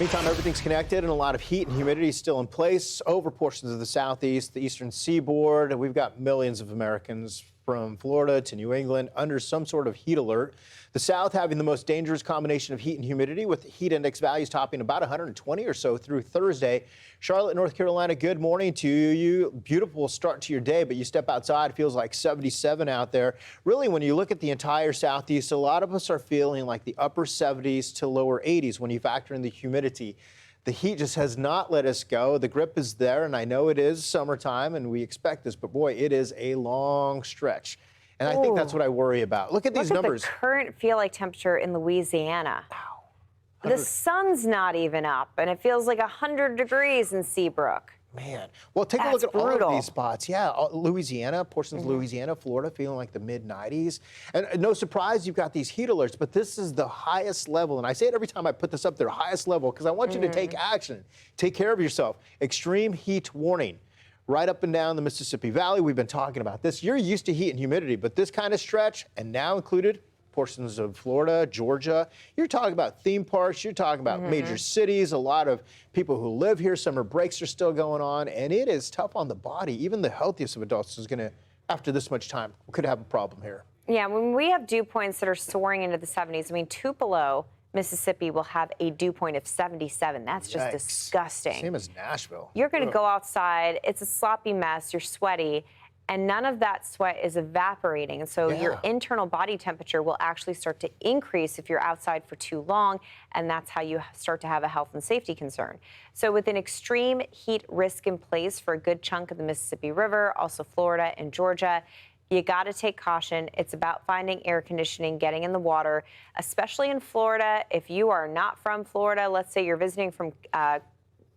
Meantime, everything's connected and a lot of heat and humidity is still in place over portions of the southeast, the eastern seaboard. And we've got millions of Americans from Florida to New England under some sort of heat alert. The South having the most dangerous combination of heat and humidity, with heat index values topping about 120 or so through Thursday. Charlotte, North Carolina, good morning to you. Beautiful start to your day, but you step outside, it feels like 77 out there. Really, when you look at the entire Southeast, a lot of us are feeling like the upper 70s to lower 80s when you factor in the humidity. The heat just has not let us go. The grip is there, and I know it is summertime, and we expect this, but boy, it is a long stretch. And I think that's what I worry about. Look at these numbers. Look at the current feel-like temperature in Louisiana. Wow. The sun's not even up, and it feels like 100 degrees in Seabrook. Man, well, take a look at brutal. all of these spots. Yeah, Louisiana, portions of Louisiana, Florida, feeling like the mid-90s. And no surprise, you've got these heat alerts, but this is the highest level. And I say it every time I put this up there, highest level, because I want you to take action. Take care of yourself. Extreme heat warning. Right up and down the Mississippi Valley, we've been talking about this. You're used to heat and humidity, but this kind of stretch, and now included portions of Florida, Georgia. You're talking about theme parks. You're talking about major cities. A lot of people who live here. Summer breaks are still going on, and it is tough on the body. Even the healthiest of adults is going to, after this much time, could have a problem here. Yeah, when we have dew points that are soaring into the 70s, I mean, Tupelo, Mississippi will have a dew point of 77. That's just disgusting. Same as Nashville. You're going to go outside. It's a sloppy mess. You're sweaty. And none of that sweat is evaporating. And so your internal body temperature will actually start to increase if you're outside for too long. And that's how you start to have a health and safety concern. So with an extreme heat risk in place for a good chunk of the Mississippi River, also Florida and Georgia, you got to take caution. It's about finding air conditioning, getting in the water, especially in Florida. If you are not from Florida, let's say you're visiting from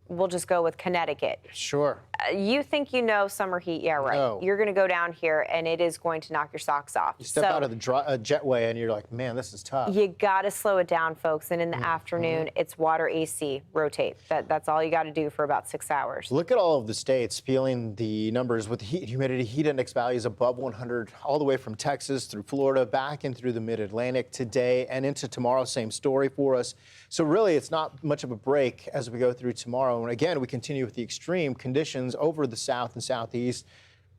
we'll just go with Connecticut. Sure. You think you know summer heat, yeah, right. No. You're going to go down here, and it is going to knock your socks off. You step out of the jetway, and you're like, man, this is tough. You got to slow it down, folks. And in the afternoon, it's water AC, rotate. That's all you got to do for about 6 hours. Look at all of the states feeling the numbers with the heat, humidity, heat index values above 100, all the way from Texas through Florida, back in through the mid-Atlantic today and into tomorrow. Same story for us. So really, it's not much of a break as we go through tomorrow. And again, we continue with the extreme conditions over the south and southeast,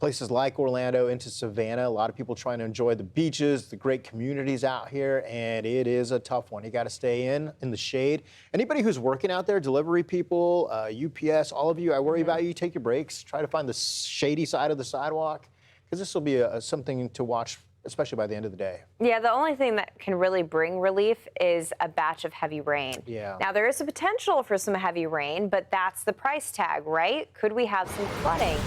places like Orlando into Savannah. A lot of people trying to enjoy the beaches, the great communities out here, and it is a tough one. You got to stay in the shade. Anybody who's working out there, delivery people, UPS, all of you, I worry about you. Take your breaks. Try to find the shady side of the sidewalk, because this will be something to watch, especially by the end of the day. Yeah, the only thing that can really bring relief is a batch of heavy rain. Yeah. Now, there is a potential for some heavy rain, but that's the price tag, right? Could we have some flooding?